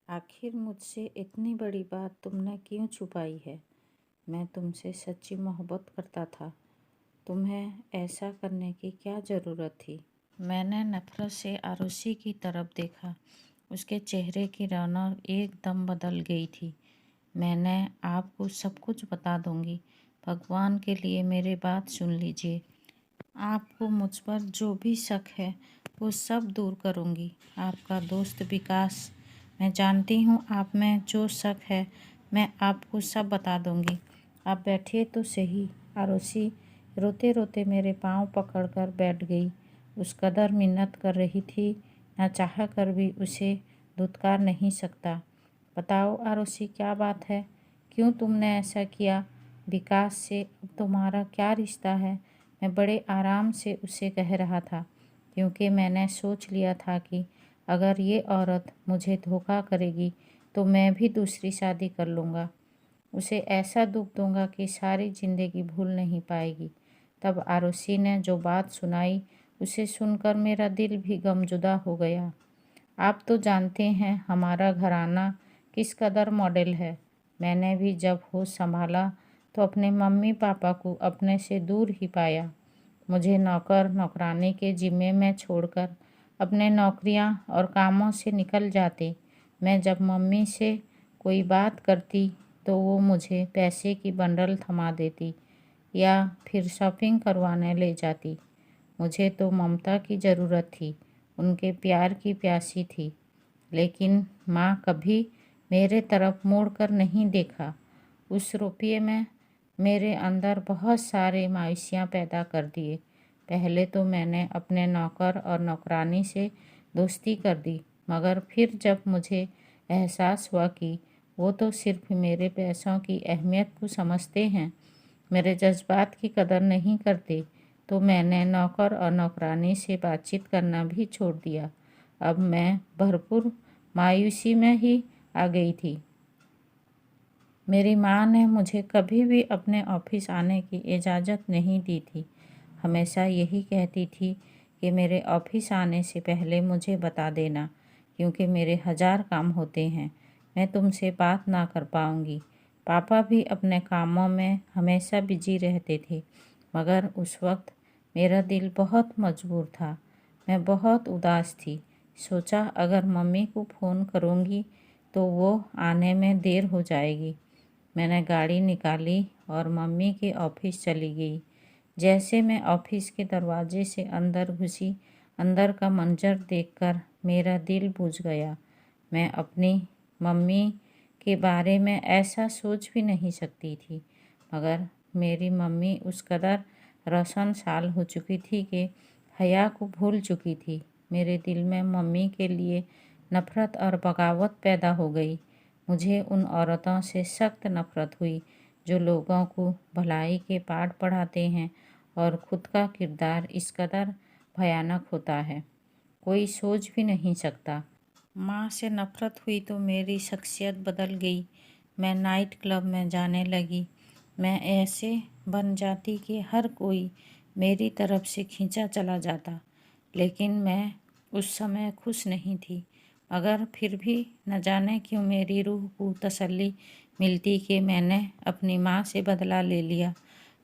आखिर मुझसे इतनी बड़ी बात तुमने क्यों छुपाई है? मैं तुमसे सच्ची मोहब्बत करता था। तुम्हें ऐसा करने की क्या ज़रूरत थी? मैंने नफरत से आरुषि की तरफ देखा। उसके चेहरे की रौनक एकदम बदल गई थी। मैंने आपको सब कुछ बता दूंगी। भगवान के लिए मेरी बात सुन लीजिए। आपको मुझ पर जो भी शक है वो सब दूर करूंगी। आपका दोस्त विकास, मैं जानती हूँ आप में जो शक है, मैं आपको सब बता दूंगी। आप बैठिए तो सही। आरुषि रोते रोते मेरे पाँव पकड़कर बैठ गई। उस कदर मिन्नत कर रही थी, न चाह कर भी उसे धुतकार नहीं सकता। बताओ आरुषि, क्या बात है? क्यों तुमने ऐसा किया? विकास से अब तुम्हारा क्या रिश्ता है? मैं बड़े आराम से उसे कह रहा था, क्योंकि मैंने सोच लिया था कि अगर ये औरत मुझे धोखा करेगी तो मैं भी दूसरी शादी कर लूँगा। उसे ऐसा दुख दूंगा कि सारी ज़िंदगी भूल नहीं पाएगी। तब आरुषि ने जो बात सुनाई, उसे सुनकर मेरा दिल भी गमजुदा हो गया। आप तो जानते हैं हमारा घराना किस कदर मॉडल है। मैंने भी जब होश संभाला तो अपने मम्मी पापा को अपने से दूर ही पाया। मुझे नौकर नौकरानी के जिम्मे में छोड़कर अपने नौकरियां और कामों से निकल जाते। मैं जब मम्मी से कोई बात करती तो वो मुझे पैसे की बंडल थमा देती या फिर शॉपिंग करवाने ले जाती। मुझे तो ममता की ज़रूरत थी, उनके प्यार की प्यासी थी। लेकिन माँ कभी मेरे तरफ मुड़ कर नहीं देखा। उस रुपये में मेरे अंदर बहुत सारे मायूसियाँ पैदा कर दिए। पहले तो मैंने अपने नौकर और नौकरानी से दोस्ती कर दी, मगर फिर जब मुझे एहसास हुआ कि वो तो सिर्फ मेरे पैसों की अहमियत को समझते हैं, मेरे जज्बात की कदर नहीं करते, तो मैंने नौकर और नौकरानी से बातचीत करना भी छोड़ दिया। अब मैं भरपूर मायूसी में ही आ गई थी। मेरी माँ ने मुझे कभी भी अपने ऑफिस आने की इजाज़त नहीं दी थी। हमेशा यही कहती थी कि मेरे ऑफिस आने से पहले मुझे बता देना, क्योंकि मेरे 1000 काम होते हैं, मैं तुमसे बात ना कर पाऊँगी। पापा भी अपने कामों में हमेशा बिजी रहते थे, मगर उस वक्त मेरा दिल बहुत मजबूर था। मैं बहुत उदास थी। सोचा अगर मम्मी को फ़ोन करूँगी तो वो आने में देर हो जाएगी। मैंने गाड़ी निकाली और मम्मी के ऑफिस चली गई। जैसे मैं ऑफिस के दरवाजे से अंदर घुसी, अंदर का मंजर देखकर मेरा दिल बुझ गया। मैं अपनी मम्मी के बारे में ऐसा सोच भी नहीं सकती थी, मगर मेरी मम्मी उस कदर रोशन साल हो चुकी थी कि हया को भूल चुकी थी। मेरे दिल में मम्मी के लिए नफ़रत और बगावत पैदा हो गई। मुझे उन औरतों से सख्त नफ़रत हुई जो लोगों को भलाई के पाठ पढ़ाते हैं और ख़ुद का किरदार इस कदर भयानक होता है, कोई सोच भी नहीं सकता। माँ से नफ़रत हुई तो मेरी शख्सियत बदल गई। मैं नाइट क्लब में जाने लगी। मैं ऐसे बन जाती कि हर कोई मेरी तरफ से खींचा चला जाता। लेकिन मैं उस समय खुश नहीं थी, मगर फिर भी न जाने क्यों मेरी रूह को तसल्ली मिलती कि मैंने अपनी माँ से बदला ले लिया,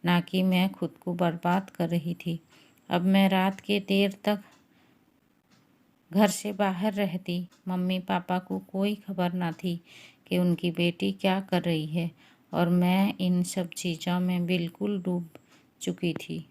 ना कि मैं खुद को बर्बाद कर रही थी। अब मैं रात के देर तक घर से बाहर रहती। मम्मी पापा को कोई खबर ना थी कि उनकी बेटी क्या कर रही है, और मैं इन सब चीज़ों में बिल्कुल डूब चुकी थी।